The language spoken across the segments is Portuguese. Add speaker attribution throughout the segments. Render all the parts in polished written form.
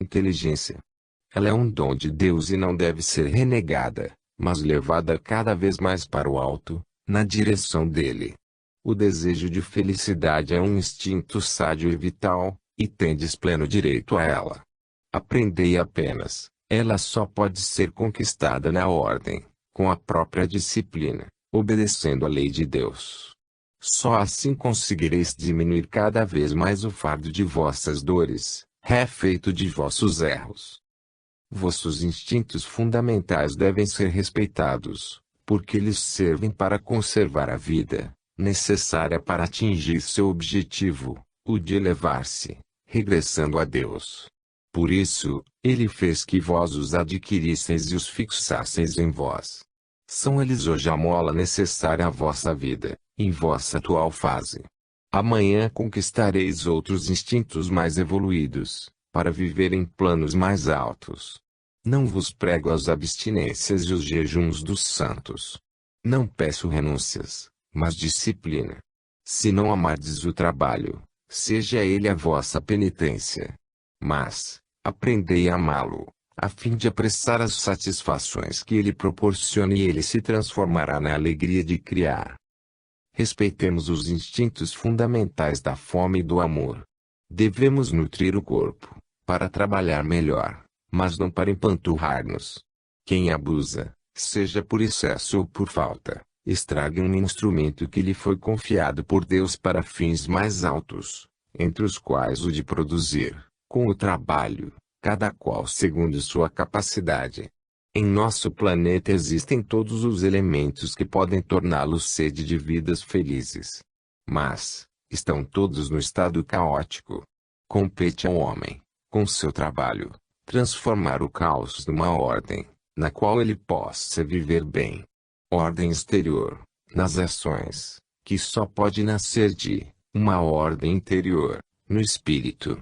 Speaker 1: Inteligência. Ela é um dom de Deus e não deve ser renegada, mas levada cada vez mais para o alto, na direção dele. O desejo de felicidade é um instinto sádio e vital, e tendes pleno direito a ela. Aprendei apenas, ela só pode ser conquistada na ordem, com a própria disciplina, obedecendo à lei de Deus. Só assim conseguireis diminuir cada vez mais o fardo de vossas dores, refeito de vossos erros. Vossos instintos fundamentais devem ser respeitados, porque eles servem para conservar a vida, necessária para atingir seu objetivo, o de elevar-se, regressando a Deus. Por isso, ele fez que vós os adquirisseis e os fixasseis em vós. São eles hoje a mola necessária à vossa vida, em vossa atual fase. Amanhã conquistareis outros instintos mais evoluídos, para viver em planos mais altos. Não vos prego as abstinências e os jejuns dos santos. Não peço renúncias, mas disciplina. Se não amardes o trabalho, seja ele a vossa penitência. Mas, aprendei a amá-lo, a fim de apressar as satisfações que ele proporciona e ele se transformará na alegria de criar. Respeitemos os instintos fundamentais da fome e do amor. Devemos nutrir o corpo, para trabalhar melhor, mas não para empanturrar-nos. Quem abusa, seja por excesso ou por falta, estraga um instrumento que lhe foi confiado por Deus para fins mais altos, entre os quais o de produzir, com o trabalho, cada qual segundo sua capacidade. Em nosso planeta existem todos os elementos que podem torná-lo sede de vidas felizes. Mas, estão todos no estado caótico. Compete ao homem, com seu trabalho, transformar o caos numa ordem, na qual ele possa viver bem. Ordem exterior, nas ações, que só pode nascer de uma ordem interior, no espírito.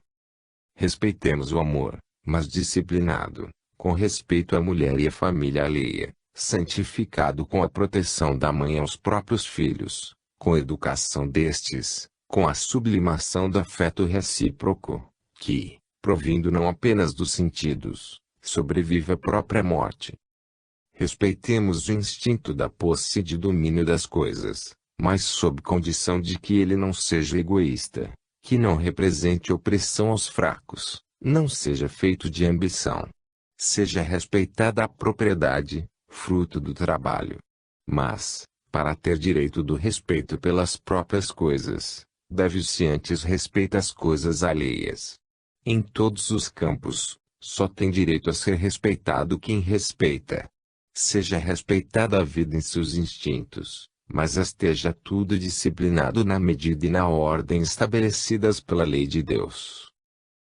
Speaker 1: Respeitemos o amor, mas disciplinado, com respeito à mulher e à família alheia, santificado com a proteção da mãe aos próprios filhos, com a educação destes, com a sublimação do afeto recíproco, que, provindo não apenas dos sentidos, sobrevive à própria morte. Respeitemos o instinto da posse e de domínio das coisas, mas sob condição de que ele não seja egoísta, que não represente opressão aos fracos, não seja feito de ambição. Seja respeitada a propriedade, fruto do trabalho. Mas, para ter direito do respeito pelas próprias coisas, deve-se antes respeitar as coisas alheias. Em todos os campos, só tem direito a ser respeitado quem respeita. Seja respeitada a vida em seus instintos, mas esteja tudo disciplinado na medida e na ordem estabelecidas pela lei de Deus.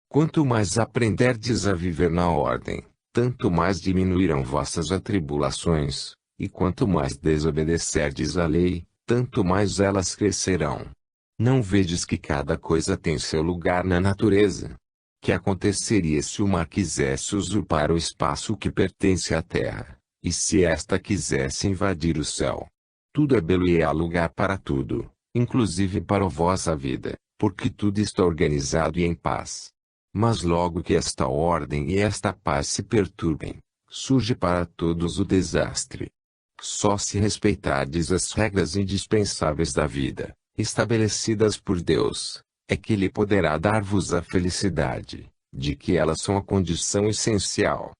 Speaker 1: Quanto mais aprenderdes a viver na ordem, tanto mais diminuirão vossas atribulações, e quanto mais desobedecerdes à lei, tanto mais elas crescerão. Não vedes que cada coisa tem seu lugar na natureza? Que aconteceria se o mar quisesse usurpar o espaço que pertence à terra, e se esta quisesse invadir o céu? Tudo é belo e há lugar para tudo, inclusive para a vossa vida, porque tudo está organizado e em paz. Mas logo que esta ordem e esta paz se perturbem, surge para todos o desastre. Só se respeitardes as regras indispensáveis da vida, estabelecidas por Deus, é que Ele poderá dar-vos a felicidade, de que elas são a condição essencial.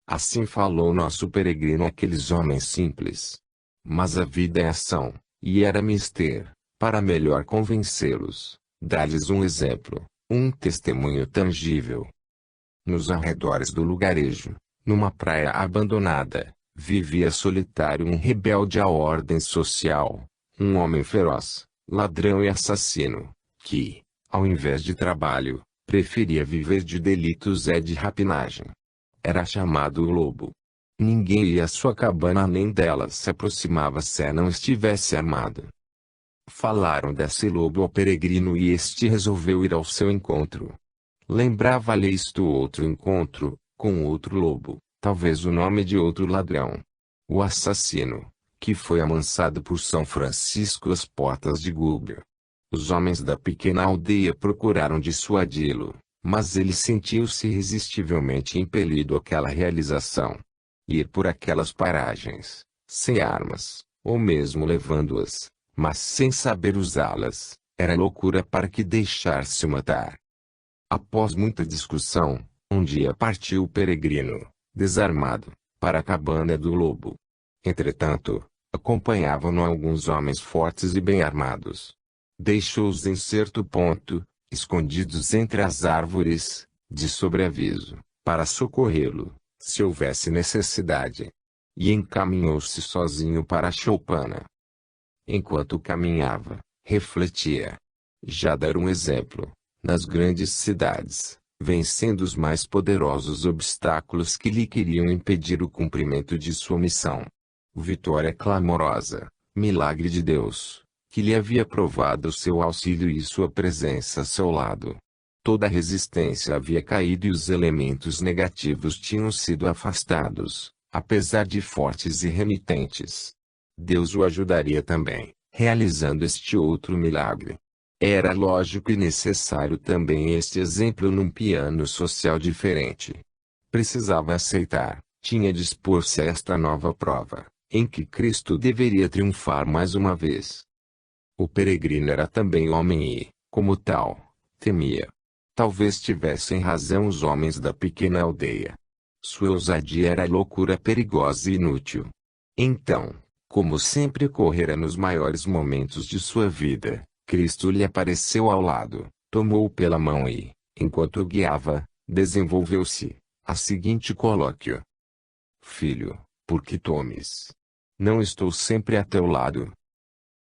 Speaker 1: Assim falou nosso peregrino àqueles homens simples. Mas a vida é ação, e era mister, para melhor convencê-los, dar-lhes um exemplo, um testemunho tangível. Nos arredores do lugarejo, numa praia abandonada, vivia solitário um rebelde à ordem social, um homem feroz, ladrão e assassino, que, ao invés de trabalho, preferia viver de delitos e de rapinagem. Era chamado o Lobo. Ninguém ia à sua cabana nem dela se aproximava se não estivesse armado. Falaram desse lobo ao peregrino e este resolveu ir ao seu encontro. Lembrava-lhe isto outro encontro, com outro lobo, talvez o nome de outro ladrão. O assassino, que foi amansado por São Francisco às portas de Gubbio. Os homens da pequena aldeia procuraram dissuadi-lo, Mas ele sentiu-se irresistivelmente impelido àquela realização. Ir por aquelas paragens, sem armas, ou mesmo levando-as, mas sem saber usá-las, era loucura para que deixar-se matar. Após muita discussão, um dia partiu o peregrino, desarmado, para a cabana do lobo. Entretanto, acompanhavam-no alguns homens fortes e bem armados. Deixou-os em certo ponto, escondidos entre as árvores, de sobreaviso, para socorrê-lo, se houvesse necessidade. E encaminhou-se sozinho para a choupana. Enquanto caminhava, refletia. Já dar um exemplo, nas grandes cidades, vencendo os mais poderosos obstáculos que lhe queriam impedir o cumprimento de sua missão. Vitória clamorosa, milagre de Deus, que lhe havia provado seu auxílio e sua presença a seu lado. Toda a resistência havia caído e os elementos negativos tinham sido afastados, apesar de fortes e renitentes. Deus o ajudaria também, realizando este outro milagre. Era lógico e necessário também este exemplo num plano social diferente. Precisava aceitar, tinha de expor-se a esta nova prova, em que Cristo deveria triunfar mais uma vez. O peregrino era também homem e, como tal, temia. Talvez tivessem razão os homens da pequena aldeia. Sua ousadia era loucura perigosa e inútil. Então, como sempre ocorrera nos maiores momentos de sua vida, Cristo lhe apareceu ao lado, tomou-o pela mão e, enquanto o guiava, desenvolveu-se a seguinte colóquio: Filho, por que tomes? Não estou sempre a teu lado.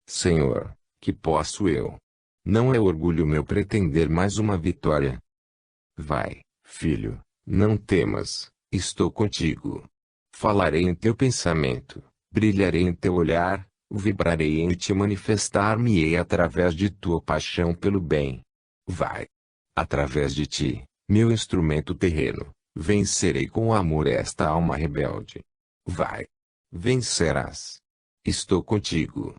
Speaker 1: Senhor, que posso eu? Não é orgulho meu pretender mais uma vitória. Vai, filho, não temas, estou contigo. Falarei em teu pensamento, brilharei em teu olhar, vibrarei em ti, manifestar-me-ei através de tua paixão pelo bem. Vai. Através de ti, meu instrumento terreno, vencerei com amor esta alma rebelde. Vai. Vencerás. Estou contigo.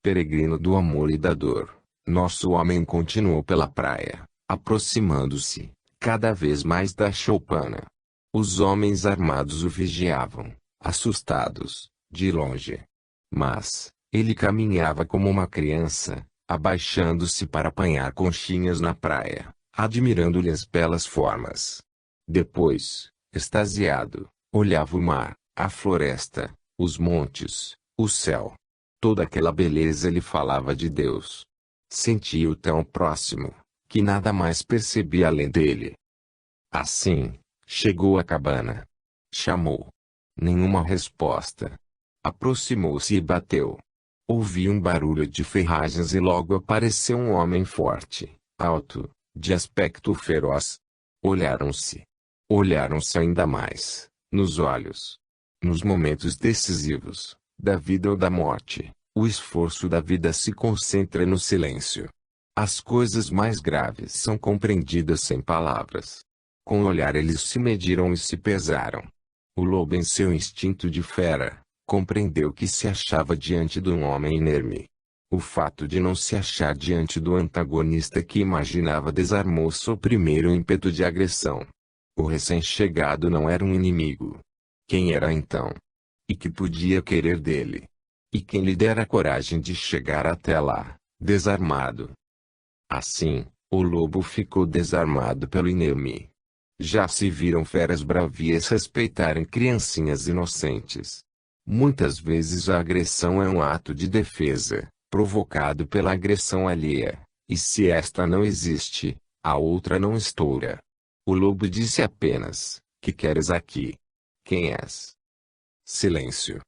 Speaker 1: Peregrino do amor e da dor, nosso homem continuou pela praia, aproximando-se, cada vez mais da choupana. Os homens armados o vigiavam, assustados, de longe. Mas, ele caminhava como uma criança, abaixando-se para apanhar conchinhas na praia, admirando-lhe as belas formas. Depois, extasiado, olhava o mar, a floresta, os montes, o céu. Toda aquela beleza lhe falava de Deus. Sentia-o tão próximo, que nada mais percebia além dele. Assim, chegou à cabana. Chamou. Nenhuma resposta. Aproximou-se e bateu. Ouviu um barulho de ferragens e logo apareceu um homem forte, alto, de aspecto feroz. Olharam-se. Olharam-se ainda mais, nos olhos. Nos momentos decisivos, da vida ou da morte, o esforço da vida se concentra no silêncio. As coisas mais graves são compreendidas sem palavras. Com o olhar eles se mediram e se pesaram. O lobo, em seu instinto de fera, compreendeu que se achava diante de um homem inerme. O fato de não se achar diante do antagonista que imaginava desarmou seu primeiro ímpeto de agressão. O recém-chegado não era um inimigo. Quem era então? E que podia querer dele? E quem lhe dera a coragem de chegar até lá, desarmado? Assim, o lobo ficou desarmado pelo inerme. Já se viram feras bravias respeitarem criancinhas inocentes. Muitas vezes a agressão é um ato de defesa, provocado pela agressão alheia, e se esta não existe, a outra não estoura. O lobo disse apenas: que queres aqui? Quem és? Silêncio.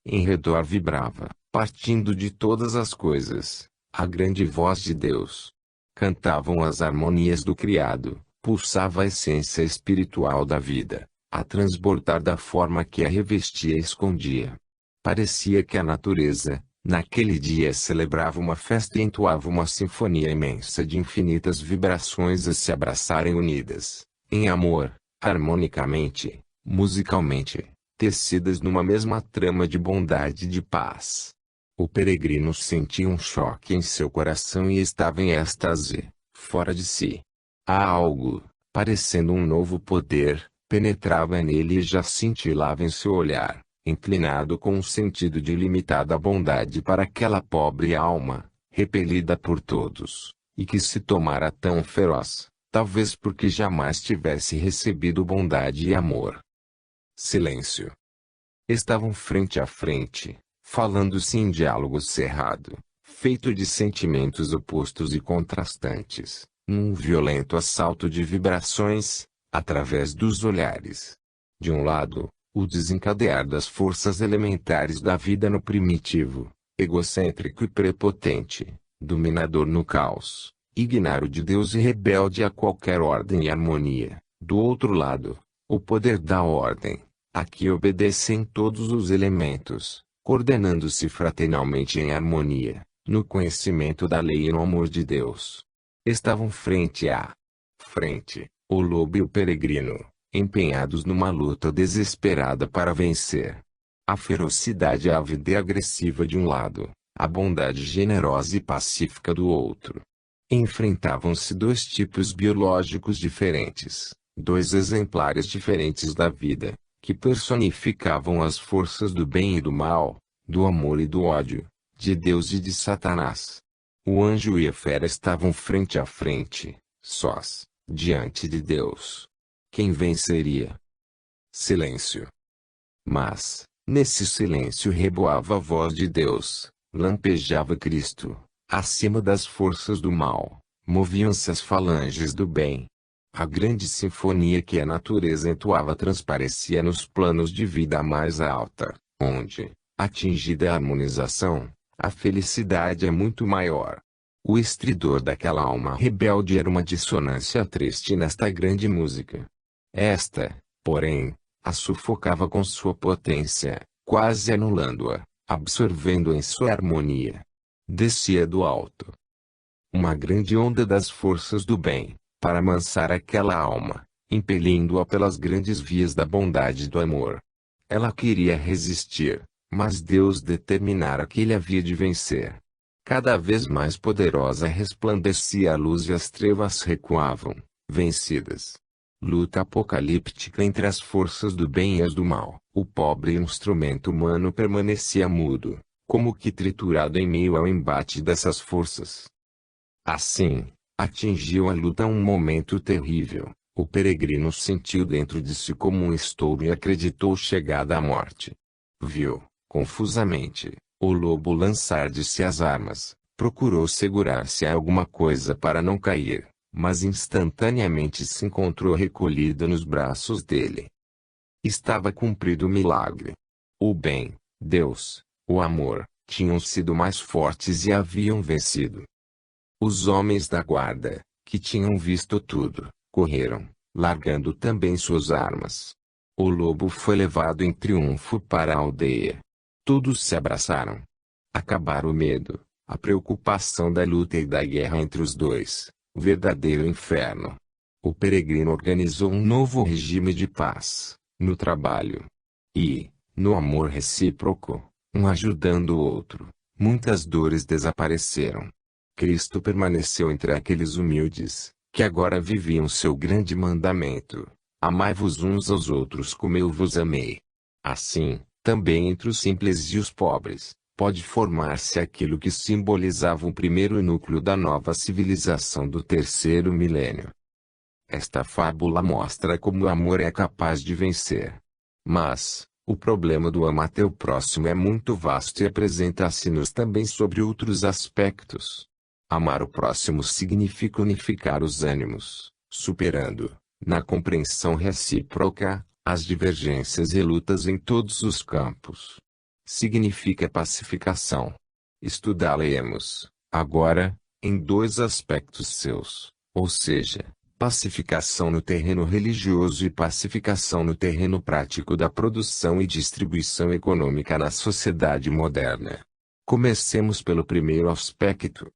Speaker 1: Em redor vibrava, partindo de todas as coisas, a grande voz de Deus. Cantavam as harmonias do Criado, pulsava a essência espiritual da vida, a transbordar da forma que a revestia e escondia. Parecia que a natureza, naquele dia, celebrava uma festa e entoava uma sinfonia imensa de infinitas vibrações a se abraçarem unidas, em amor, harmonicamente, musicalmente, tecidas numa mesma trama de bondade e de paz. O peregrino sentia um choque em seu coração e estava em êxtase, fora de si. Há algo, parecendo um novo poder, penetrava nele e já cintilava em seu olhar, inclinado com um sentido de ilimitada bondade para aquela pobre alma, repelida por todos, e que se tomara tão feroz, talvez porque jamais tivesse recebido bondade e amor. Silêncio. Estavam frente a frente, falando-se em diálogo cerrado, feito de sentimentos opostos e contrastantes, num violento assalto de vibrações, através dos olhares. De um lado, o desencadear das forças elementares da vida no primitivo, egocêntrico e prepotente, dominador no caos, ignaro de Deus e rebelde a qualquer ordem e harmonia. Do outro lado, o poder da ordem, a que obedecem todos os elementos, coordenando-se fraternalmente em harmonia, no conhecimento da lei e no amor de Deus. Estavam frente a frente, o lobo e o peregrino, empenhados numa luta desesperada para vencer. A ferocidade ávida e agressiva de um lado, a bondade generosa e pacífica do outro. Enfrentavam-se dois tipos biológicos diferentes, dois exemplares diferentes da vida, que personificavam as forças do bem e do mal, do amor e do ódio, de Deus e de Satanás. O anjo e a fera estavam frente a frente, sós, diante de Deus. Quem venceria? Silêncio. Mas, nesse silêncio reboava a voz de Deus, lampejava Cristo. Acima das forças do mal, moviam-se as falanges do bem. A grande sinfonia que a natureza entoava transparecia nos planos de vida mais alta, onde, atingida a harmonização, a felicidade é muito maior. O estridor daquela alma rebelde era uma dissonância triste nesta grande música. Esta, porém, a sufocava com sua potência, quase anulando-a, absorvendo em sua harmonia. Descia do alto uma grande onda das forças do bem, para amansar aquela alma, impelindo-a pelas grandes vias da bondade e do amor. Ela queria resistir, mas Deus determinara que ele havia de vencer. Cada vez mais poderosa resplandecia a luz e as trevas recuavam, vencidas. Luta apocalíptica entre as forças do bem e as do mal. O pobre instrumento humano permanecia mudo, como que triturado em meio ao embate dessas forças. Assim, atingiu a luta um momento terrível. O peregrino sentiu dentro de si como um estouro e acreditou chegada a morte. Viu, confusamente, o lobo lançar de si as armas, procurou segurar-se a alguma coisa para não cair, mas instantaneamente se encontrou recolhida nos braços dele. Estava cumprido o milagre. O bem, Deus, o amor, tinham sido mais fortes e haviam vencido. Os homens da guarda, que tinham visto tudo, correram, largando também suas armas. O lobo foi levado em triunfo para a aldeia. Todos se abraçaram. Acabaram o medo, a preocupação da luta e da guerra entre os dois, o verdadeiro inferno. O peregrino organizou um novo regime de paz, no trabalho e, no amor recíproco, um ajudando o outro. Muitas dores desapareceram. Cristo permaneceu entre aqueles humildes, que agora viviam seu grande mandamento: amai-vos uns aos outros como eu vos amei. Assim, também entre os simples e os pobres, pode formar-se aquilo que simbolizava o primeiro núcleo da nova civilização do terceiro milênio. Esta fábula mostra como o amor é capaz de vencer. Mas, o problema do amar teu próximo é muito vasto e apresenta-se-nos também sobre outros aspectos. Amar o próximo significa unificar os ânimos, superando, na compreensão recíproca, as divergências e lutas em todos os campos. Significa pacificação. Estudá-la-emos, agora, em dois aspectos seus, ou seja, pacificação no terreno religioso e pacificação no terreno prático da produção e distribuição econômica na sociedade moderna. Comecemos pelo primeiro aspecto.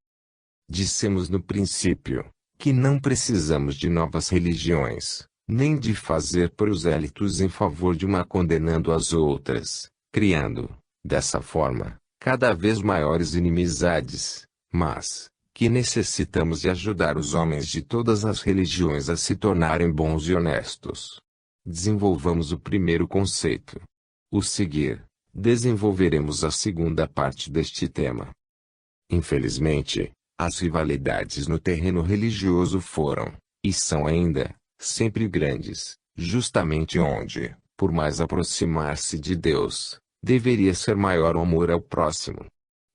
Speaker 1: Dissemos no princípio, que não precisamos de novas religiões, nem de fazer prosélitos em favor de uma condenando as outras, criando, dessa forma, cada vez maiores inimizades, mas, que necessitamos de ajudar os homens de todas as religiões a se tornarem bons e honestos. Desenvolvamos o primeiro conceito. O seguir, desenvolveremos a segunda parte deste tema. Infelizmente, as rivalidades no terreno religioso foram, e são ainda, sempre grandes, justamente onde, por mais aproximar-se de Deus, deveria ser maior o amor ao próximo.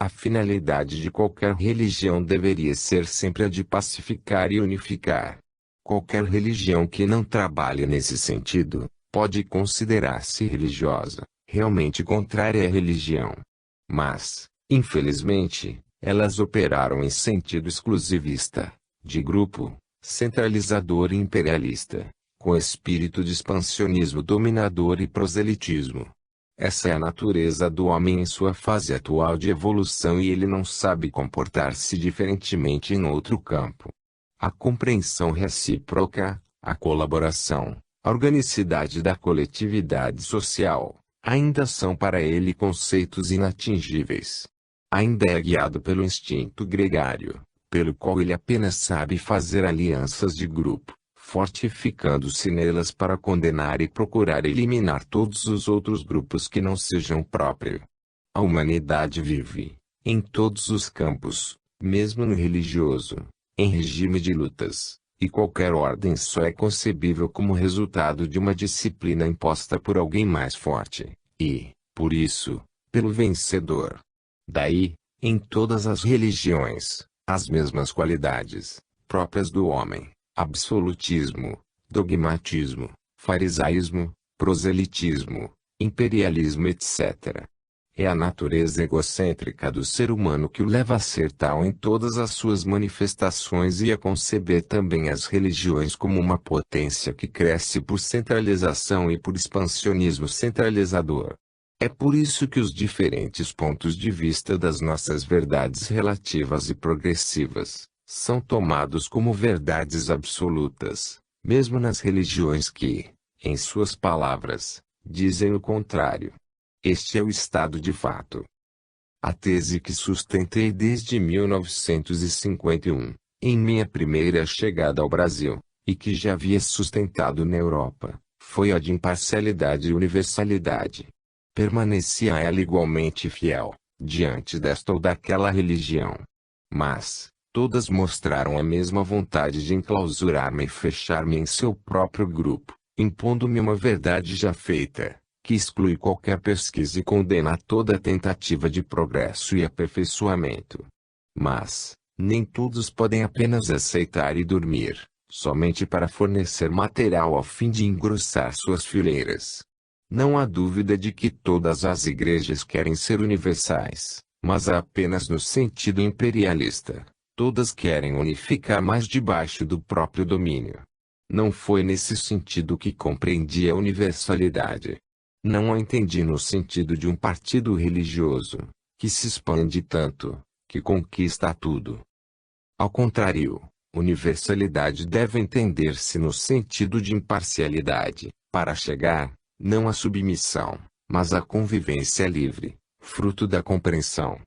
Speaker 1: A finalidade de qualquer religião deveria ser sempre a de pacificar e unificar. Qualquer religião que não trabalhe nesse sentido, pode considerar-se religiosa, realmente contrária à religião. Mas, infelizmente, elas operaram em sentido exclusivista, de grupo, centralizador e imperialista, com espírito de expansionismo dominador e proselitismo. Essa é a natureza do homem em sua fase atual de evolução e ele não sabe comportar-se diferentemente em outro campo. A compreensão recíproca, a colaboração, a organicidade da coletividade social, ainda são para ele conceitos inatingíveis. Ainda é guiado pelo instinto gregário, pelo qual ele apenas sabe fazer alianças de grupo, fortificando-se nelas para condenar e procurar eliminar todos os outros grupos que não sejam próprio. A humanidade vive, em todos os campos, mesmo no religioso, em regime de lutas, e qualquer ordem só é concebível como resultado de uma disciplina imposta por alguém mais forte, e, por isso, pelo vencedor. Daí, em todas as religiões, as mesmas qualidades, próprias do homem: absolutismo, dogmatismo, farisaísmo, proselitismo, imperialismo etc. É a natureza egocêntrica do ser humano que o leva a ser tal em todas as suas manifestações e a conceber também as religiões como uma potência que cresce por centralização e por expansionismo centralizador. É por isso que os diferentes pontos de vista das nossas verdades relativas e progressivas são tomados como verdades absolutas, mesmo nas religiões que, em suas palavras, dizem o contrário. Este é o estado de fato. A tese que sustentei desde 1951, em minha primeira chegada ao Brasil, e que já havia sustentado na Europa, foi a de imparcialidade e universalidade. Permanecia a ela igualmente fiel, diante desta ou daquela religião. Mas, todas mostraram a mesma vontade de enclausurar-me e fechar-me em seu próprio grupo, impondo-me uma verdade já feita, que exclui qualquer pesquisa e condena toda tentativa de progresso e aperfeiçoamento. Mas, nem todos podem apenas aceitar e dormir, somente para fornecer material a fim de engrossar suas fileiras. Não há dúvida de que todas as igrejas querem ser universais, mas apenas no sentido imperialista. Todas querem unificar mais debaixo do próprio domínio. Não foi nesse sentido que compreendi a universalidade. Não a entendi no sentido de um partido religioso, que se expande tanto, que conquista tudo. Ao contrário, universalidade deve entender-se no sentido de imparcialidade, para chegar, não à submissão, mas à convivência livre, fruto da compreensão.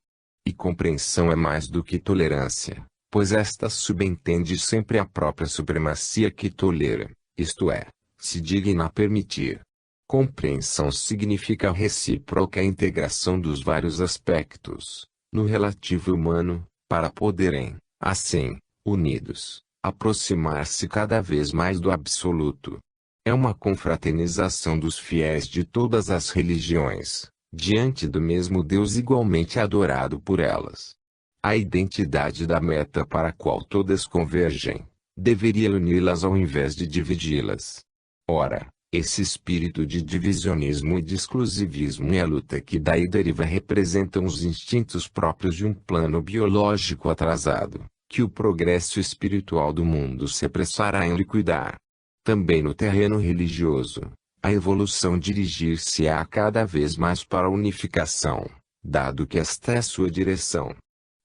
Speaker 1: E compreensão é mais do que tolerância, pois esta subentende sempre a própria supremacia que tolera, isto é, se digna a permitir. Compreensão significa a recíproca integração dos vários aspectos, no relativo humano, para poderem, assim, unidos, aproximar-se cada vez mais do absoluto. É uma confraternização dos fiéis de todas as religiões, diante do mesmo Deus igualmente adorado por elas. A identidade da meta para a qual todas convergem, deveria uni-las ao invés de dividi-las. Ora, esse espírito de divisionismo e de exclusivismo e a luta que daí deriva representam os instintos próprios de um plano biológico atrasado, que o progresso espiritual do mundo se apressará em liquidar. Também no terreno religioso, a evolução dirigir-se-á cada vez mais para a unificação, dado que esta é a sua direção.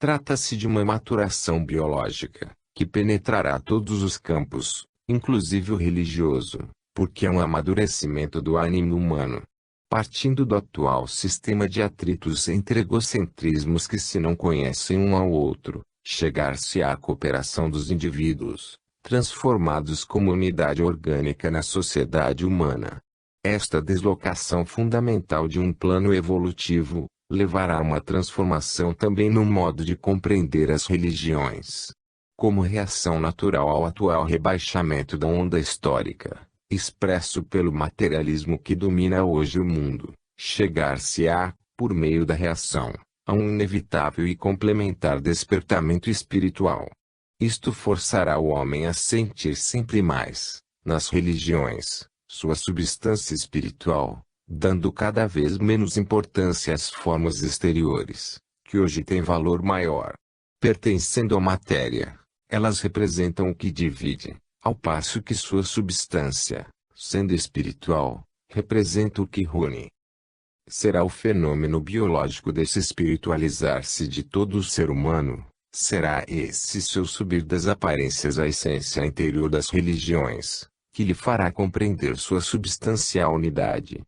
Speaker 1: Trata-se de uma maturação biológica, que penetrará todos os campos, inclusive o religioso, porque é um amadurecimento do ânimo humano. Partindo do atual sistema de atritos entre egocentrismos que se não conhecem um ao outro, chegar-se à cooperação dos indivíduos, transformados como unidade orgânica na sociedade humana. Esta deslocação fundamental de um plano evolutivo, levará a uma transformação também no modo de compreender as religiões. Como reação natural ao atual rebaixamento da onda histórica, expresso pelo materialismo que domina hoje o mundo, chegar-se-á, por meio da reação, a um inevitável e complementar despertamento espiritual. Isto forçará o homem a sentir sempre mais, nas religiões, sua substância espiritual, dando cada vez menos importância às formas exteriores, que hoje têm valor maior. Pertencendo à matéria, elas representam o que divide, ao passo que sua substância, sendo espiritual, representa o que une. Será o fenômeno biológico desse espiritualizar-se de todo o ser humano, será esse seu subir das aparências à essência interior das religiões, que lhe fará compreender sua substancial unidade.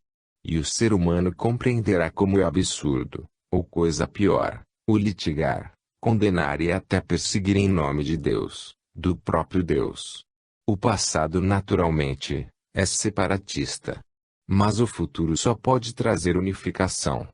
Speaker 1: E o ser humano compreenderá como é absurdo, ou coisa pior, o litigar, condenar e até perseguir em nome de Deus, do próprio Deus. O passado naturalmente, é separatista. Mas o futuro só pode trazer unificação.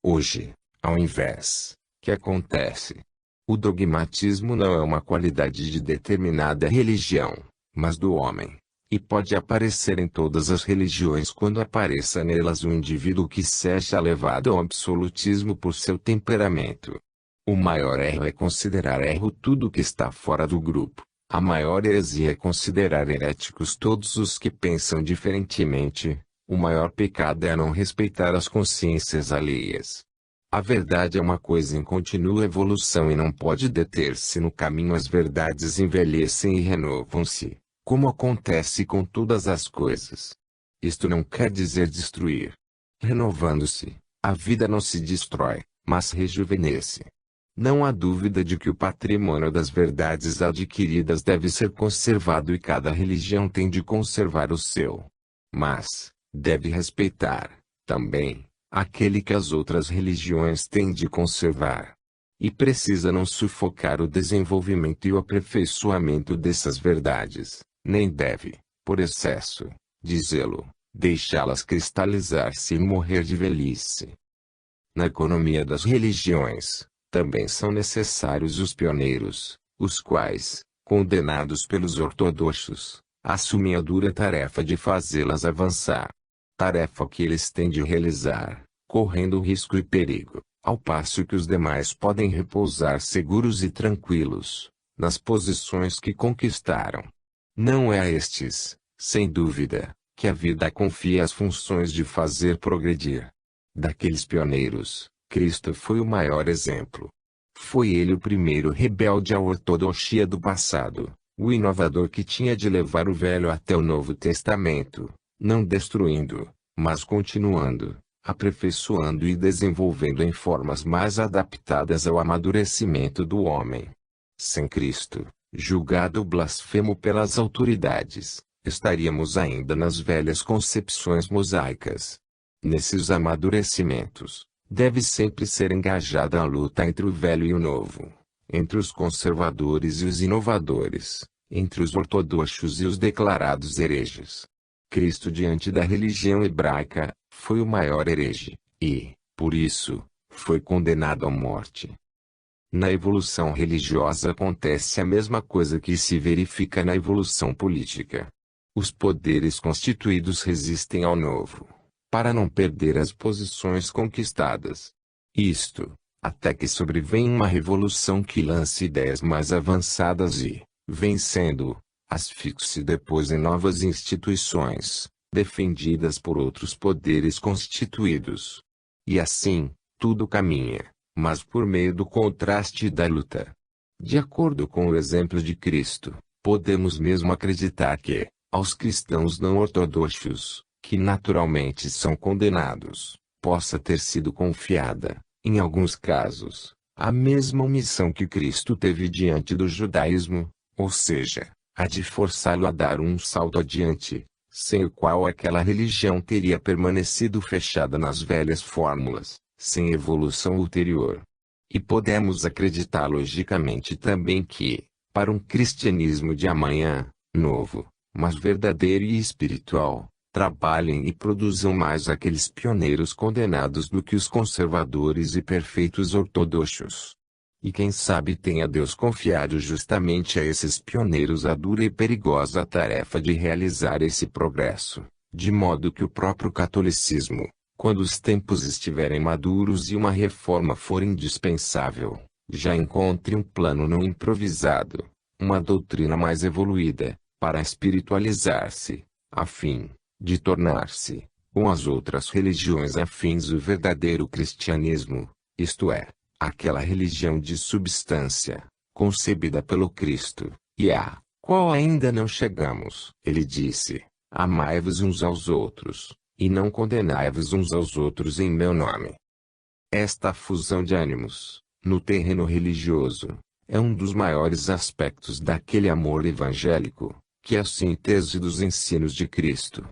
Speaker 1: Hoje, ao invés, que acontece? O dogmatismo não é uma qualidade de determinada religião, mas do homem, e pode aparecer em todas as religiões quando apareça nelas um indivíduo que seja levado ao absolutismo por seu temperamento. O maior erro é considerar erro tudo que está fora do grupo. A maior heresia é considerar heréticos todos os que pensam diferentemente. O maior pecado é não respeitar as consciências alheias. A verdade é uma coisa em contínua evolução e não pode deter-se no caminho. As verdades envelhecem e renovam-se, como acontece com todas as coisas. Isto não quer dizer destruir. Renovando-se, a vida não se destrói, mas rejuvenesce. Não há dúvida de que o patrimônio das verdades adquiridas deve ser conservado e cada religião tem de conservar o seu. Mas deve respeitar, também, aquele que as outras religiões têm de conservar. E precisa não sufocar o desenvolvimento e o aperfeiçoamento dessas verdades, nem deve, por excesso, dizê-lo, deixá-las cristalizar-se e morrer de velhice. Na economia das religiões, também são necessários os pioneiros, os quais, condenados pelos ortodoxos, assumem a dura tarefa de fazê-las avançar. Tarefa que eles têm de realizar, correndo risco e perigo, ao passo que os demais podem repousar seguros e tranquilos, nas posições que conquistaram. Não é a estes, sem dúvida, que a vida confia as funções de fazer progredir. Daqueles pioneiros, Cristo foi o maior exemplo. Foi ele o primeiro rebelde à ortodoxia do passado, o inovador que tinha de levar o Velho até o Novo Testamento. Não destruindo, mas continuando, aperfeiçoando e desenvolvendo em formas mais adaptadas ao amadurecimento do homem. Sem Cristo, julgado blasfemo pelas autoridades, estaríamos ainda nas velhas concepções mosaicas. Nesses amadurecimentos, deve sempre ser engajada a luta entre o velho e o novo, entre os conservadores e os inovadores, entre os ortodoxos e os declarados hereges. Cristo diante da religião hebraica, foi o maior herege, e, por isso, foi condenado à morte. Na evolução religiosa acontece a mesma coisa que se verifica na evolução política. Os poderes constituídos resistem ao novo, para não perder as posições conquistadas. Isto, até que sobrevém uma revolução que lance ideias mais avançadas e, vencendo, as fixe depois em novas instituições, defendidas por outros poderes constituídos. E assim, tudo caminha, mas por meio do contraste e da luta. De acordo com o exemplo de Cristo, podemos mesmo acreditar que, aos cristãos não ortodoxos, que naturalmente são condenados, possa ter sido confiada, em alguns casos, a mesma omissão que Cristo teve diante do judaísmo, ou seja, a de forçá-lo a dar um salto adiante, sem o qual aquela religião teria permanecido fechada nas velhas fórmulas, sem evolução ulterior. E podemos acreditar logicamente também que, para um cristianismo de amanhã, novo, mas verdadeiro e espiritual, trabalhem e produzam mais aqueles pioneiros condenados do que os conservadores e perfeitos ortodoxos. E quem sabe tenha Deus confiado justamente a esses pioneiros a dura e perigosa tarefa de realizar esse progresso, de modo que o próprio catolicismo, quando os tempos estiverem maduros e uma reforma for indispensável, já encontre um plano não improvisado, uma doutrina mais evoluída, para espiritualizar-se, a fim de tornar-se, com as outras religiões afins o verdadeiro cristianismo, isto é, aquela religião de substância, concebida pelo Cristo, e a qual ainda não chegamos. Ele disse: amai-vos uns aos outros, e não condenai-vos uns aos outros em meu nome. Esta fusão de ânimos, no terreno religioso, é um dos maiores aspectos daquele amor evangélico, que é a síntese dos ensinos de Cristo.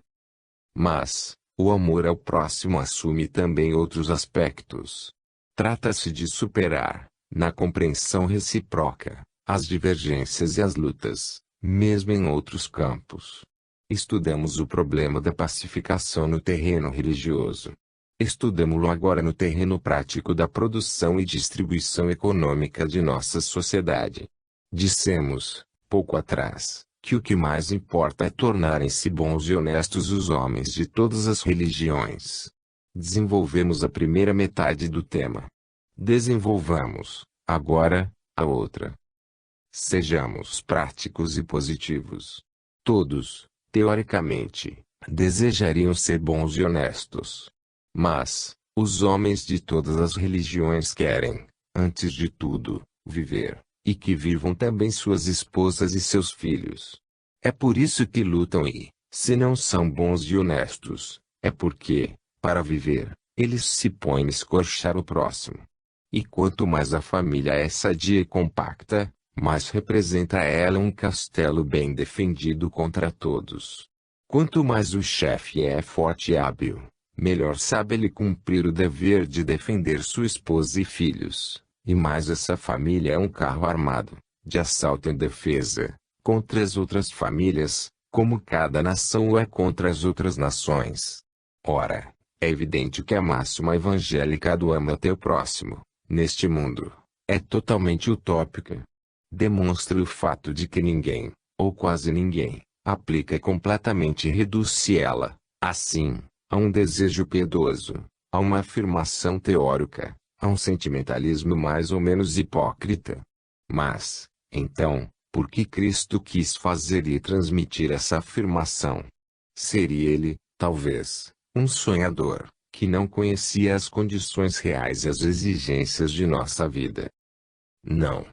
Speaker 1: Mas, o amor ao próximo assume também outros aspectos. Trata-se de superar, na compreensão recíproca, as divergências e as lutas, mesmo em outros campos. Estudamos o problema da pacificação no terreno religioso. Estudamo-lo agora no terreno prático da produção e distribuição econômica de nossa sociedade. Dissemos, pouco atrás, que o que mais importa é tornarem-se bons e honestos os homens de todas as religiões. Desenvolvemos a primeira metade do tema. Desenvolvamos, agora, a outra. Sejamos práticos e positivos. Todos, teoricamente, desejariam ser bons e honestos. Mas, os homens de todas as religiões querem, antes de tudo, viver, e que vivam também suas esposas e seus filhos. É por isso que lutam e, se não são bons e honestos, é porque, para viver, eles se põem a escorchar o próximo. E quanto mais a família é sadia e compacta, mais representa ela um castelo bem defendido contra todos. Quanto mais o chefe é forte e hábil, melhor sabe ele cumprir o dever de defender sua esposa e filhos, e mais essa família é um carro armado, de assalto em defesa, contra as outras famílias, como cada nação o é contra as outras nações. Ora, é evidente que a máxima evangélica do ama teu próximo, neste mundo, é totalmente utópica. Demonstra o fato de que ninguém, ou quase ninguém, aplica completamente e reduz-se ela, assim, a um desejo piedoso, a uma afirmação teórica, a um sentimentalismo mais ou menos hipócrita. Mas, então, por que Cristo quis fazer e transmitir essa afirmação? Seria ele, talvez, um sonhador, que não conhecia as condições reais e as exigências de nossa vida? Não.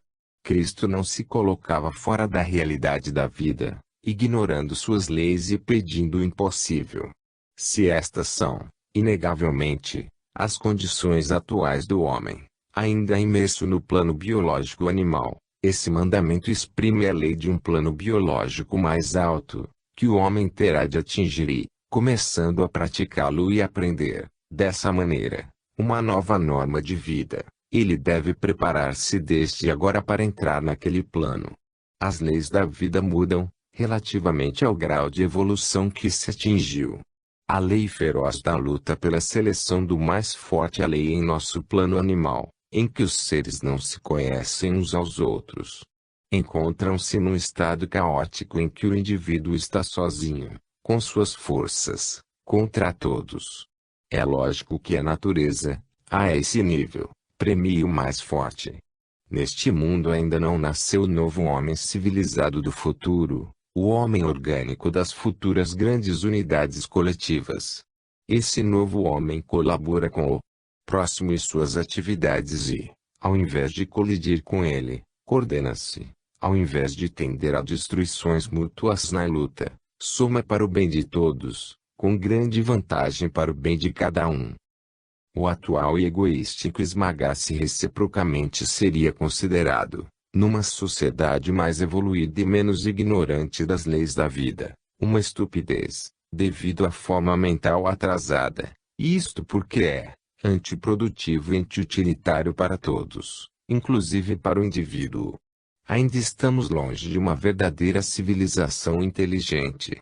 Speaker 1: Cristo não se colocava fora da realidade da vida, ignorando suas leis e pedindo o impossível. Se estas são, inegavelmente, as condições atuais do homem, ainda imerso no plano biológico animal, esse mandamento exprime a lei de um plano biológico mais alto, que o homem terá de atingir e, começando a praticá-lo e aprender, dessa maneira, uma nova norma de vida, ele deve preparar-se desde agora para entrar naquele plano. As leis da vida mudam, relativamente ao grau de evolução que se atingiu. A lei feroz da luta pela seleção do mais forte é a lei em nosso plano animal, em que os seres não se conhecem uns aos outros. Encontram-se num estado caótico em que o indivíduo está sozinho, com suas forças, contra todos. É lógico que a natureza, a esse nível, premia o mais forte. Neste mundo ainda não nasceu o novo homem civilizado do futuro, o homem orgânico das futuras grandes unidades coletivas. Esse novo homem colabora com o próximo e suas atividades e, ao invés de colidir com ele, coordena-se. Ao invés de tender a destruições mútuas na luta, soma para o bem de todos, com grande vantagem para o bem de cada um. O atual e egoístico esmagar-se reciprocamente seria considerado, numa sociedade mais evoluída e menos ignorante das leis da vida, uma estupidez, devido à forma mental atrasada, isto porque é, antiprodutivo e anti-utilitário para todos, inclusive para o indivíduo. Ainda estamos longe de uma verdadeira civilização inteligente.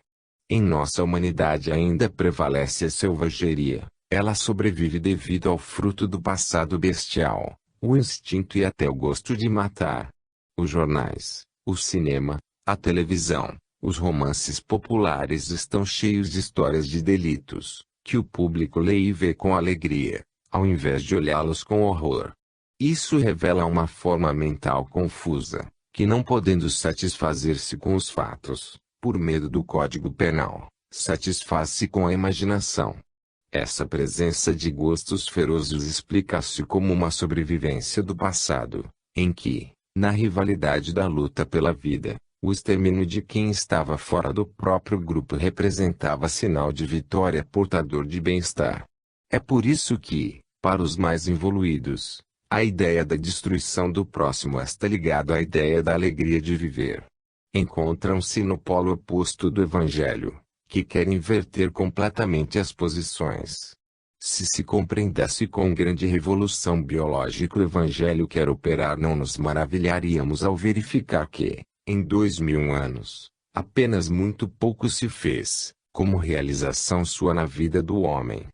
Speaker 1: Em nossa humanidade ainda prevalece a selvageria. Ela sobrevive devido ao fruto do passado bestial, o instinto e até o gosto de matar. Os jornais, o cinema, a televisão, os romances populares estão cheios de histórias de delitos, que o público lê e vê com alegria, ao invés de olhá-los com horror. Isso revela uma forma mental confusa, que não podendo satisfazer-se com os fatos, por medo do Código Penal, satisfaz-se com a imaginação. Essa presença de gostos ferozes explica-se como uma sobrevivência do passado, em que, na rivalidade da luta pela vida, o extermínio de quem estava fora do próprio grupo representava sinal de vitória portador de bem-estar. É por isso que, para os mais evoluídos, a ideia da destruição do próximo está ligada à ideia da alegria de viver. Encontram-se no polo oposto do Evangelho, que quer inverter completamente as posições. Se se compreendesse com grande revolução biológica o Evangelho quer operar, não nos maravilharíamos ao verificar que, em 2000 anos, apenas muito pouco se fez, como realização sua na vida do homem.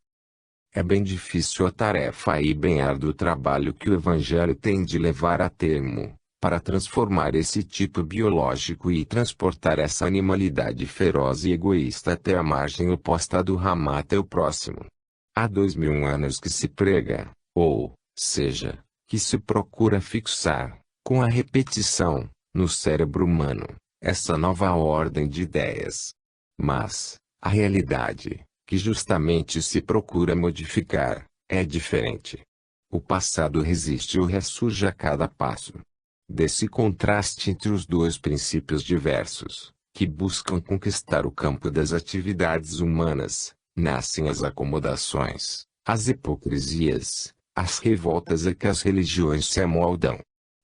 Speaker 1: É bem difícil a tarefa e bem árduo o trabalho que o Evangelho tem de levar a termo, para transformar esse tipo biológico e transportar essa animalidade feroz e egoísta até a margem oposta do ramata o próximo. Há 2000 anos que se prega, ou seja, que se procura fixar, com a repetição, no cérebro humano, essa nova ordem de ideias. Mas, a realidade, que justamente se procura modificar, é diferente. O passado resiste ou ressurge a cada passo. Desse contraste entre os dois princípios diversos, que buscam conquistar o campo das atividades humanas, nascem as acomodações, as hipocrisias, as revoltas a que as religiões se amoldam.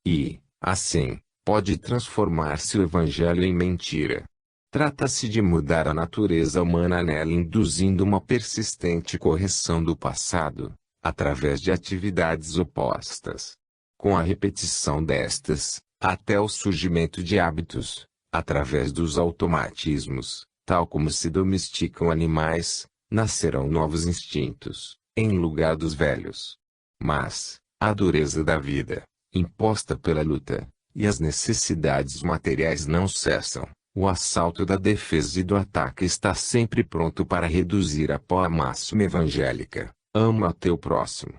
Speaker 1: E, assim, pode transformar-se o Evangelho em mentira. Trata-se de mudar a natureza humana nela induzindo uma persistente correção do passado, através de atividades opostas. Com a repetição destas, até o surgimento de hábitos, através dos automatismos, tal como se domesticam animais, nascerão novos instintos, em lugar dos velhos. Mas, a dureza da vida, imposta pela luta, e as necessidades materiais não cessam. O assalto da defesa e do ataque está sempre pronto para reduzir a pó a máxima evangélica: ama teu próximo.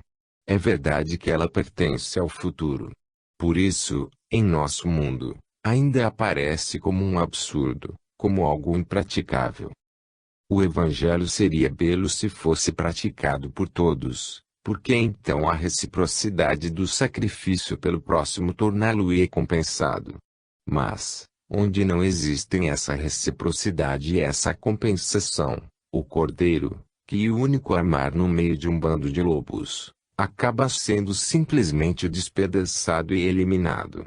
Speaker 1: É verdade que ela pertence ao futuro. Por isso, em nosso mundo, ainda aparece como um absurdo, como algo impraticável. O Evangelho seria belo se fosse praticado por todos, porque então a reciprocidade do sacrifício pelo próximo torná-lo-ia compensado. Mas, onde não existem essa reciprocidade e essa compensação, o cordeiro, que é o único a amar no meio de um bando de lobos, acaba sendo simplesmente despedaçado e eliminado.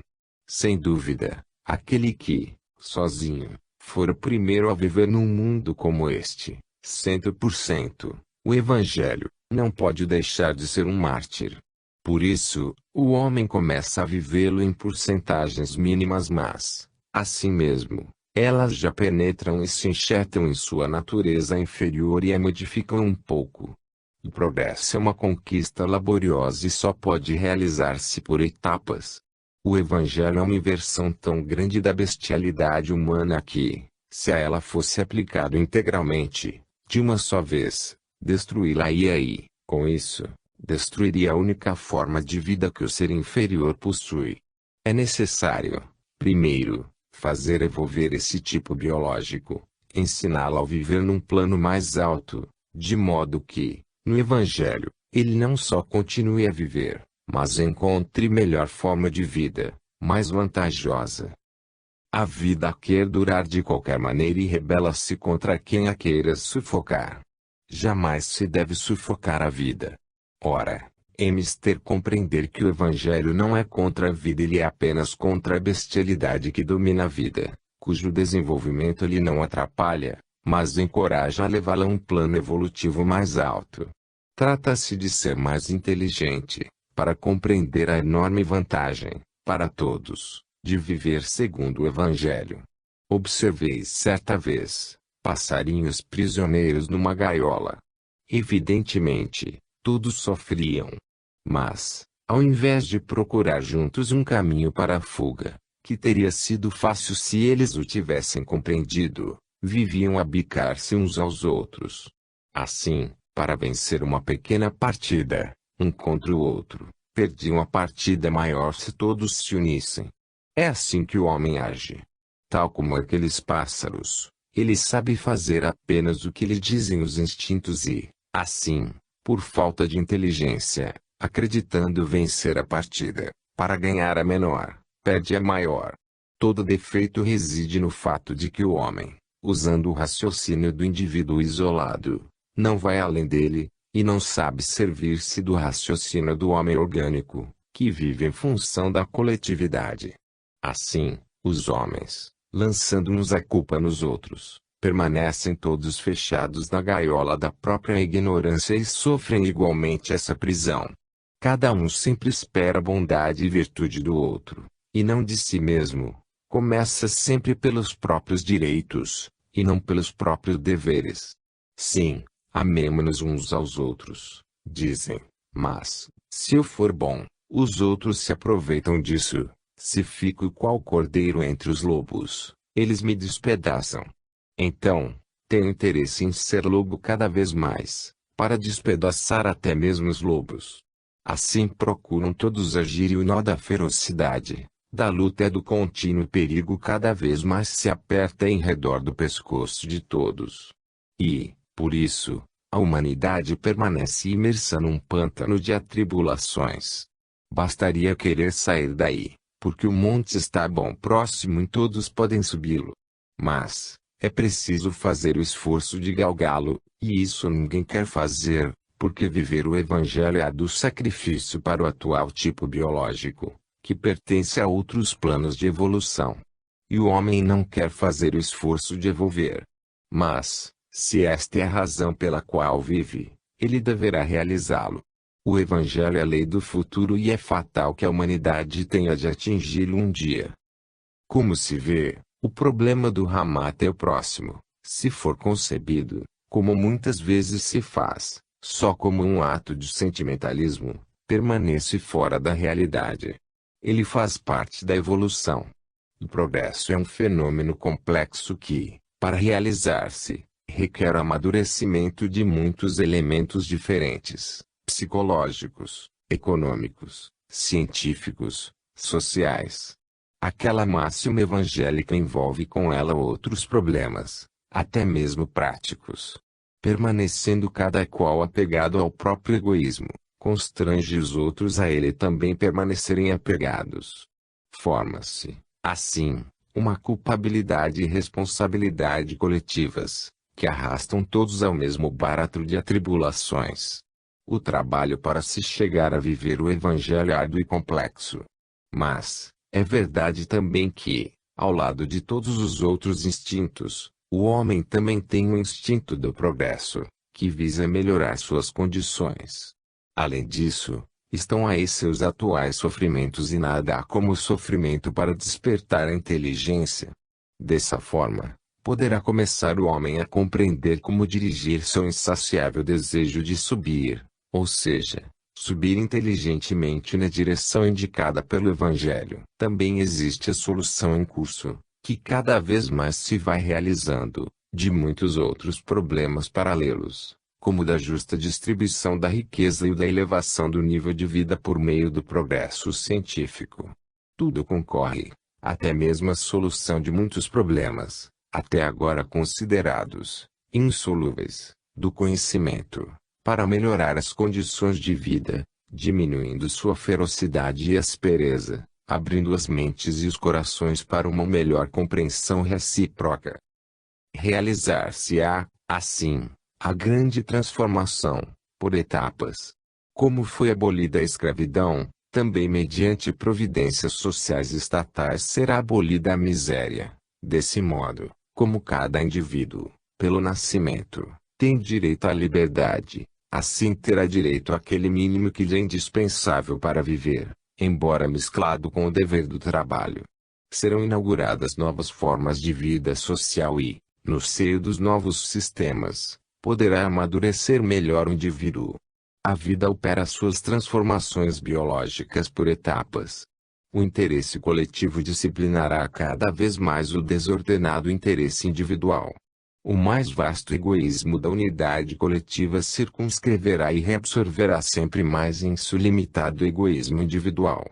Speaker 1: Sem dúvida, aquele que, sozinho, for o primeiro a viver num mundo como este, 100%, o Evangelho, não pode deixar de ser um mártir. Por isso, o homem começa a vivê-lo em porcentagens mínimas, mas, assim mesmo, elas já penetram e se enxertam em sua natureza inferior e a modificam um pouco. O progresso é uma conquista laboriosa e só pode realizar-se por etapas. O Evangelho é uma inversão tão grande da bestialidade humana que, se a ela fosse aplicado integralmente, de uma só vez, destruí-la-ia e, com isso, destruiria a única forma de vida que o ser inferior possui. É necessário, primeiro, fazer evolver esse tipo biológico, ensiná-lo a viver num plano mais alto, de modo que, no Evangelho, ele não só continue a viver, mas encontre melhor forma de vida, mais vantajosa. A vida quer durar de qualquer maneira e rebela-se contra quem a queira sufocar. Jamais se deve sufocar a vida. Ora, é mister compreender que o Evangelho não é contra a vida, ele é apenas contra a bestialidade que domina a vida, cujo desenvolvimento lhe não atrapalha, mas encoraja a levá-la a um plano evolutivo mais alto. Trata-se de ser mais inteligente, para compreender a enorme vantagem, para todos, de viver segundo o Evangelho. Observei certa vez, passarinhos prisioneiros numa gaiola. Evidentemente, todos sofriam. Mas, ao invés de procurar juntos um caminho para a fuga, que teria sido fácil se eles o tivessem compreendido, viviam a bicar-se uns aos outros. Assim, para vencer uma pequena partida, um contra o outro, perdiam a partida maior se todos se unissem. É assim que o homem age. Tal como aqueles pássaros, ele sabe fazer apenas o que lhe dizem os instintos e, assim, por falta de inteligência, acreditando vencer a partida, para ganhar a menor, perde a maior. Todo defeito reside no fato de que o homem, usando o raciocínio do indivíduo isolado, não vai além dele, e não sabe servir-se do raciocínio do homem orgânico, que vive em função da coletividade. Assim, os homens, lançando-nos a culpa nos outros, permanecem todos fechados na gaiola da própria ignorância e sofrem igualmente essa prisão. Cada um sempre espera a bondade e virtude do outro, e não de si mesmo. Começa sempre pelos próprios direitos, e não pelos próprios deveres. Sim, amemo-nos uns aos outros, dizem, mas, se eu for bom, os outros se aproveitam disso. Se fico qual cordeiro entre os lobos, eles me despedaçam. Então, tenho interesse em ser lobo cada vez mais, para despedaçar até mesmo os lobos. Assim procuram todos agir e o nó da ferocidade, da luta e do contínuo perigo cada vez mais se aperta em redor do pescoço de todos. E, por isso, a humanidade permanece imersa num pântano de atribulações. Bastaria querer sair daí, porque o monte está bom próximo e todos podem subi-lo. Mas, é preciso fazer o esforço de galgá-lo, e isso ninguém quer fazer, porque viver o Evangelho é a do sacrifício para o atual tipo biológico, que pertence a outros planos de evolução. E o homem não quer fazer o esforço de evolver. Mas, se esta é a razão pela qual vive, ele deverá realizá-lo. O Evangelho é a lei do futuro e é fatal que a humanidade tenha de atingi-lo um dia. Como se vê, o problema do Ramat é o próximo, se for concebido, como muitas vezes se faz, só como um ato de sentimentalismo, permanece fora da realidade. Ele faz parte da evolução. O progresso é um fenômeno complexo que, para realizar-se, requer amadurecimento de muitos elementos diferentes. Psicológicos, econômicos, científicos, sociais. Aquela máxima evangélica envolve com ela outros problemas, até mesmo práticos. Permanecendo cada qual apegado ao próprio egoísmo, constrange os outros a ele também permanecerem apegados. Forma-se, assim, uma culpabilidade e responsabilidade coletivas, que arrastam todos ao mesmo barato de atribulações. O trabalho para se chegar a viver o Evangelho é árduo e complexo. Mas, é verdade também que, ao lado de todos os outros instintos, o homem também tem o instinto do progresso, que visa melhorar suas condições. Além disso, estão aí seus atuais sofrimentos e nada há como o sofrimento para despertar a inteligência. Dessa forma, poderá começar o homem a compreender como dirigir seu insaciável desejo de subir. Ou seja, subir inteligentemente na direção indicada pelo Evangelho. Também existe a solução em curso, que cada vez mais se vai realizando, de muitos outros problemas paralelos, como o da justa distribuição da riqueza e o da elevação do nível de vida por meio do progresso científico. Tudo concorre, até mesmo a solução de muitos problemas, até agora considerados insolúveis, do conhecimento, para melhorar as condições de vida, diminuindo sua ferocidade e aspereza, abrindo as mentes e os corações para uma melhor compreensão recíproca. Realizar-se-á, assim, a grande transformação, por etapas. Como foi abolida a escravidão, também mediante providências sociais estatais será abolida a miséria. Desse modo, como cada indivíduo, pelo nascimento, tem direito à liberdade, Assim terá direito àquele mínimo que lhe é indispensável para viver, embora mesclado com o dever do trabalho. Serão inauguradas novas formas de vida social e, no seio dos novos sistemas, poderá amadurecer melhor o indivíduo. A vida opera suas transformações biológicas por etapas. O interesse coletivo disciplinará cada vez mais o desordenado interesse individual. O mais vasto egoísmo da unidade coletiva circunscreverá e reabsorverá sempre mais em seu limitado egoísmo individual.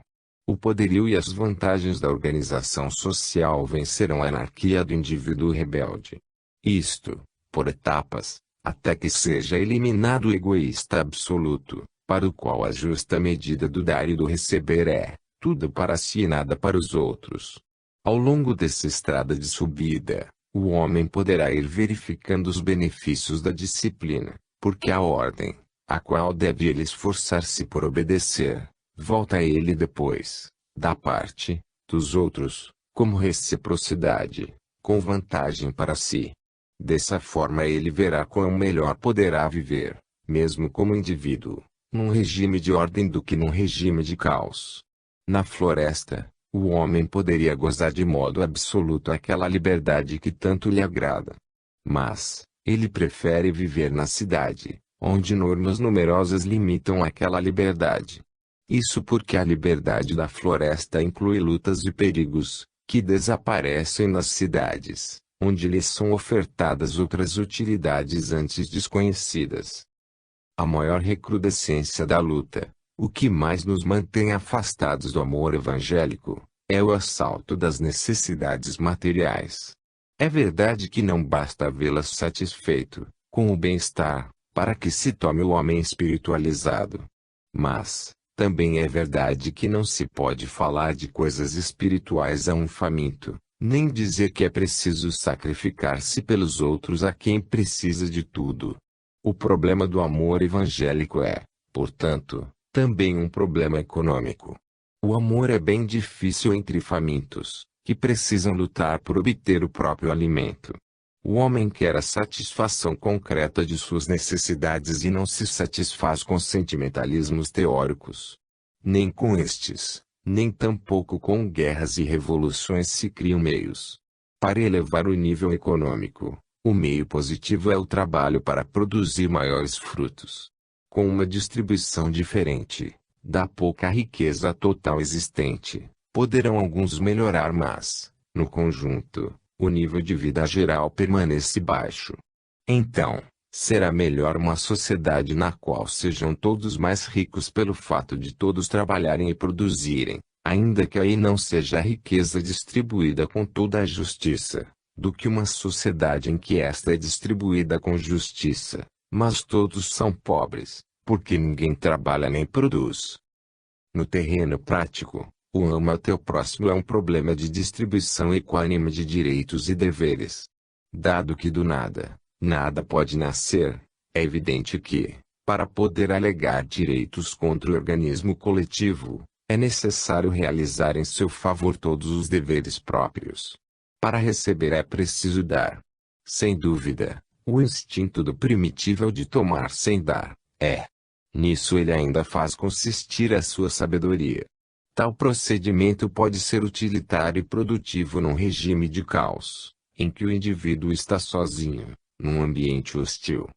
Speaker 1: O poderio e as vantagens da organização social vencerão a anarquia do indivíduo rebelde. Isto, por etapas, até que seja eliminado o egoísta absoluto, para o qual a justa medida do dar e do receber é tudo para si e nada para os outros. Ao longo dessa estrada de subida, o homem poderá ir verificando os benefícios da disciplina, porque a ordem, a qual deve ele esforçar-se por obedecer, volta a ele depois, da parte dos outros, como reciprocidade, com vantagem para si. Dessa forma ele verá quão melhor poderá viver, mesmo como indivíduo, num regime de ordem do que num regime de caos. Na floresta, o homem poderia gozar de modo absoluto aquela liberdade que tanto lhe agrada. Mas, ele prefere viver na cidade, onde normas numerosas limitam aquela liberdade. Isso porque a liberdade da floresta inclui lutas e perigos, que desaparecem nas cidades, onde lhes são ofertadas outras utilidades antes desconhecidas. A maior recrudescência da luta, o que mais nos mantém afastados do amor evangélico, é o assalto das necessidades materiais. É verdade que não basta vê-las satisfeito, com o bem-estar, para que se tome o homem espiritualizado. Mas, também é verdade que não se pode falar de coisas espirituais a um faminto, nem dizer que é preciso sacrificar-se pelos outros a quem precisa de tudo. O problema do amor evangélico é, portanto, também um problema econômico. O amor é bem difícil entre famintos, que precisam lutar por obter o próprio alimento. O homem quer a satisfação concreta de suas necessidades e não se satisfaz com sentimentalismos teóricos. Nem com estes, nem tampouco com guerras e revoluções se criam meios. Para elevar o nível econômico, o meio positivo é o trabalho para produzir maiores frutos. Com uma distribuição diferente, da pouca riqueza total existente, poderão alguns melhorar, mas, no conjunto, o nível de vida geral permanece baixo. Então, será melhor uma sociedade na qual sejam todos mais ricos pelo fato de todos trabalharem e produzirem, ainda que aí não seja a riqueza distribuída com toda a justiça, do que uma sociedade em que esta é distribuída com justiça, mas todos são pobres, porque ninguém trabalha nem produz. No terreno prático, o ama teu próximo é um problema de distribuição equânime de direitos e deveres. Dado que do nada, nada pode nascer, é evidente que, para poder alegar direitos contra o organismo coletivo, é necessário realizar em seu favor todos os deveres próprios. Para receber é preciso dar. Sem dúvida, o instinto do primitivo é o de tomar sem dar. Nisso ele ainda faz consistir a sua sabedoria. Tal procedimento pode ser utilitário e produtivo num regime de caos, em que o indivíduo está sozinho, num ambiente hostil.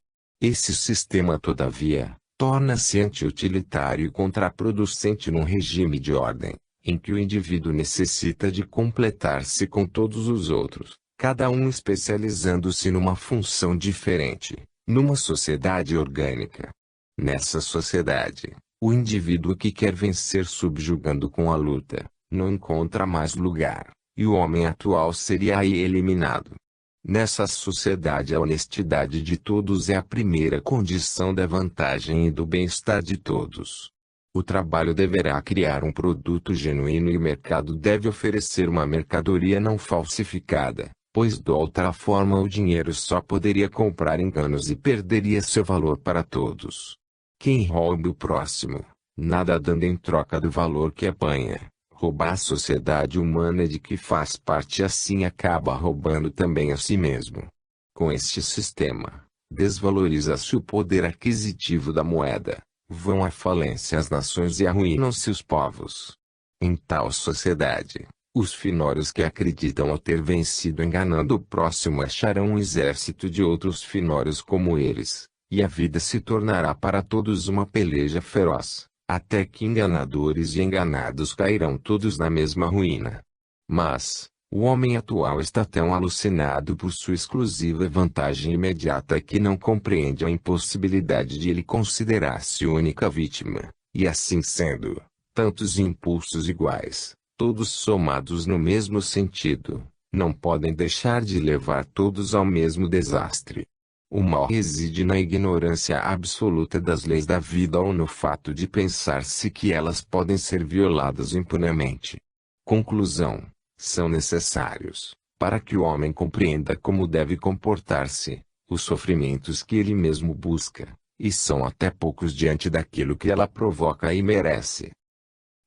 Speaker 1: Esse sistema, todavia, torna-se anti-utilitário e contraproducente num regime de ordem, em que o indivíduo necessita de completar-se com todos os outros, cada um especializando-se numa função diferente, numa sociedade orgânica. Nessa sociedade, o indivíduo que quer vencer subjugando com a luta, não encontra mais lugar, e o homem atual seria aí eliminado. Nessa sociedade a honestidade de todos é a primeira condição da vantagem e do bem-estar de todos. O trabalho deverá criar um produto genuíno e o mercado deve oferecer uma mercadoria não falsificada, pois de outra forma o dinheiro só poderia comprar enganos e perderia seu valor para todos. Quem rouba o próximo, nada dando em troca do valor que apanha, rouba a sociedade humana de que faz parte e assim acaba roubando também a si mesmo. Com este sistema, Desvaloriza-se o poder aquisitivo da moeda, vão à falência as nações e arruinam-se os povos. Em tal sociedade, os finórios que acreditam ao ter vencido enganando o próximo acharão um exército de outros finórios como eles, e a vida se tornará para todos uma peleja feroz, até que enganadores e enganados cairão todos na mesma ruína. Mas, o homem atual está tão alucinado por sua exclusiva vantagem imediata que não compreende a impossibilidade de ele considerar-se única vítima, e assim sendo, tantos impulsos iguais, todos somados no mesmo sentido, não podem deixar de levar todos ao mesmo desastre. O mal reside na ignorância absoluta das leis da vida ou no fato de pensar-se que elas podem ser violadas impunemente. Conclusão: são necessários, para que o homem compreenda como deve comportar-se, os sofrimentos que ele mesmo busca, e são até poucos diante daquilo que ela provoca e merece.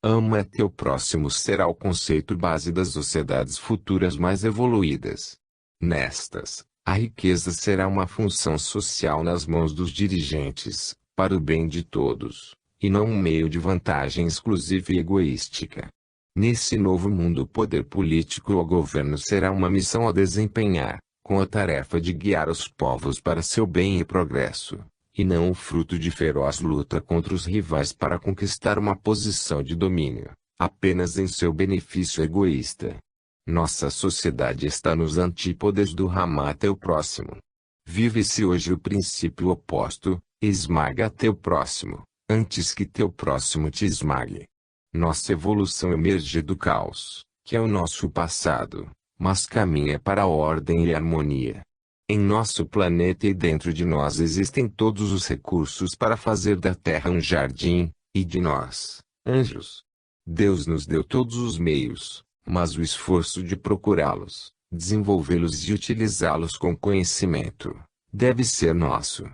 Speaker 1: Ama teu próximo será o conceito base das sociedades futuras mais evoluídas. Nestas, a riqueza será uma função social nas mãos dos dirigentes, para o bem de todos, e não um meio de vantagem exclusiva e egoística. Nesse novo mundo o poder político ou governo será uma missão a desempenhar, com a tarefa de guiar os povos para seu bem e progresso, e não o fruto de feroz luta contra os rivais para conquistar uma posição de domínio, apenas em seu benefício egoísta. Nossa sociedade está nos antípodas do amar teu próximo. Vive-se hoje o princípio oposto: esmaga teu próximo, antes que teu próximo te esmague. Nossa evolução emerge do caos, que é o nosso passado, mas caminha para a ordem e harmonia. Em nosso planeta e dentro de nós existem todos os recursos para fazer da Terra um jardim, e de nós, anjos. Deus nos deu todos os meios, mas o esforço de procurá-los, desenvolvê-los e utilizá-los com conhecimento, deve ser nosso.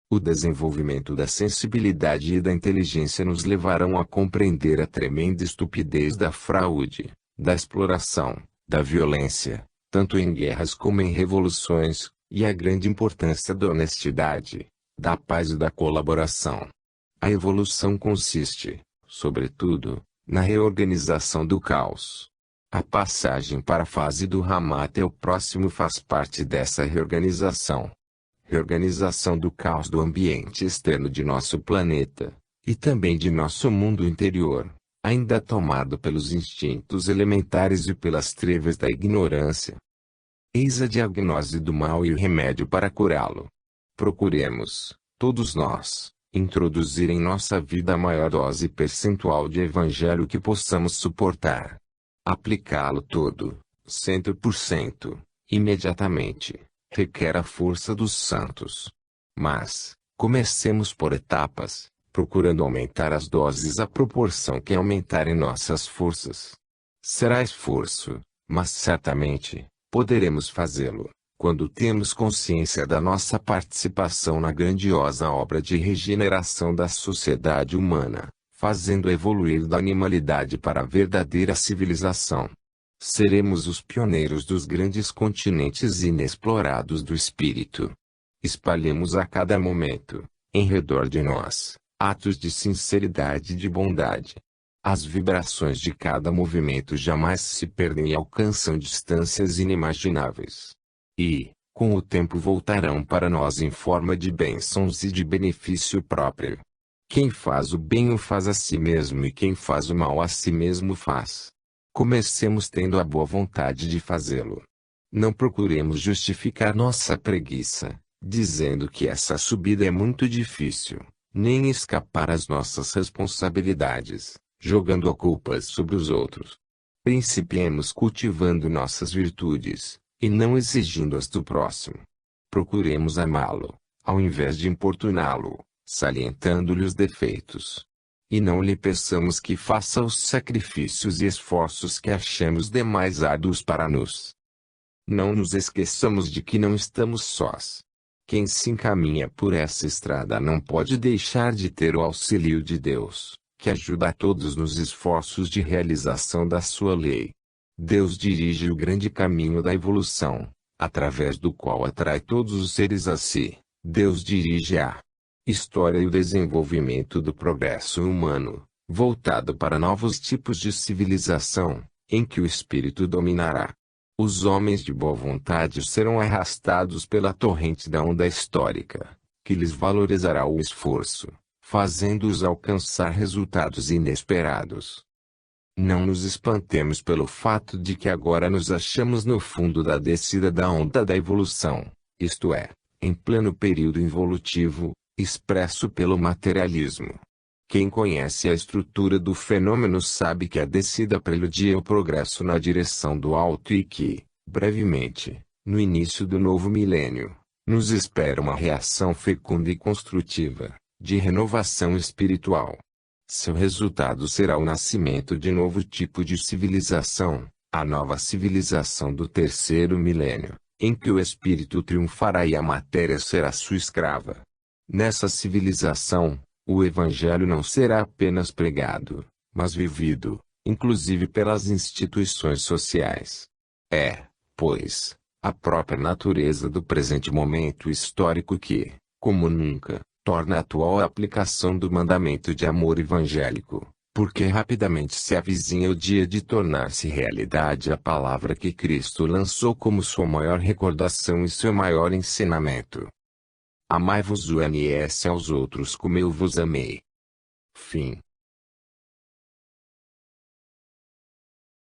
Speaker 1: O desenvolvimento da sensibilidade e da inteligência nos levarão a compreender a tremenda estupidez da fraude, da exploração, da violência, tanto em guerras como em revoluções, e a grande importância da honestidade, da paz e da colaboração. A evolução consiste, sobretudo, na reorganização do caos. A passagem para a fase do amar teu próximo faz parte dessa reorganização. Reorganização do caos do ambiente externo de nosso planeta, e também de nosso mundo interior, ainda tomado pelos instintos elementares e pelas trevas da ignorância. Eis a diagnose do mal e o remédio para curá-lo. Procuremos, todos nós, introduzir em nossa vida a maior dose percentual de evangelho que possamos suportar. Aplicá-lo todo, 100%, imediatamente, requer a força dos santos. Mas, comecemos por etapas, procurando aumentar as doses à proporção que aumentarem nossas forças. Será esforço, mas certamente, poderemos fazê-lo, quando temos consciência da nossa participação na grandiosa obra de regeneração da sociedade humana, fazendo evoluir da animalidade para a verdadeira civilização. Seremos os pioneiros dos grandes continentes inexplorados do espírito. Espalhemos a cada momento, em redor de nós, atos de sinceridade e de bondade. As vibrações de cada movimento jamais se perdem e alcançam distâncias inimagináveis. E, com o tempo voltarão para nós em forma de bênçãos e de benefício próprio. Quem faz o bem o faz a si mesmo e quem faz o mal a si mesmo faz. Comecemos tendo a boa vontade de fazê-lo. Não procuremos justificar nossa preguiça, dizendo que essa subida é muito difícil, nem escapar às nossas responsabilidades, jogando a culpa sobre os outros. Principiemos cultivando nossas virtudes, e não exigindo-as do próximo. Procuremos amá-lo, ao invés de importuná-lo, salientando-lhe os defeitos. E não lhe peçamos que faça os sacrifícios e esforços que achemos demais árduos para nós. Não nos esqueçamos de que não estamos sós. Quem se encaminha por essa estrada não pode deixar de ter o auxílio de Deus, que ajuda a todos nos esforços de realização da sua lei. Deus dirige o grande caminho da evolução, através do qual atrai todos os seres a si, Deus dirige a história e o desenvolvimento do progresso humano, voltado para novos tipos de civilização, em que o espírito dominará. Os homens de boa vontade serão arrastados pela torrente da onda histórica, que lhes valorizará o esforço, fazendo-os alcançar resultados inesperados. Não nos espantemos pelo fato de que agora nos achamos no fundo da descida da onda da evolução, isto é, em pleno período involutivo, expresso pelo materialismo. Quem conhece a estrutura do fenômeno sabe que a descida preludia o progresso na direção do alto e que, brevemente, no início do novo milênio, nos espera uma reação fecunda e construtiva, de renovação espiritual. Seu resultado será o nascimento de novo tipo de civilização, a nova civilização do terceiro milênio, em que o espírito triunfará e a matéria será sua escrava. Nessa civilização, o Evangelho não será apenas pregado, mas vivido, inclusive pelas instituições sociais. É, pois, a própria natureza do presente momento histórico que, como nunca, torna atual a aplicação do mandamento de amor evangélico, porque rapidamente se avizinha o dia de tornar-se realidade a palavra que Cristo lançou como sua maior recordação e seu maior ensinamento. Amai-vos uns aos outros como eu vos amei. Fim.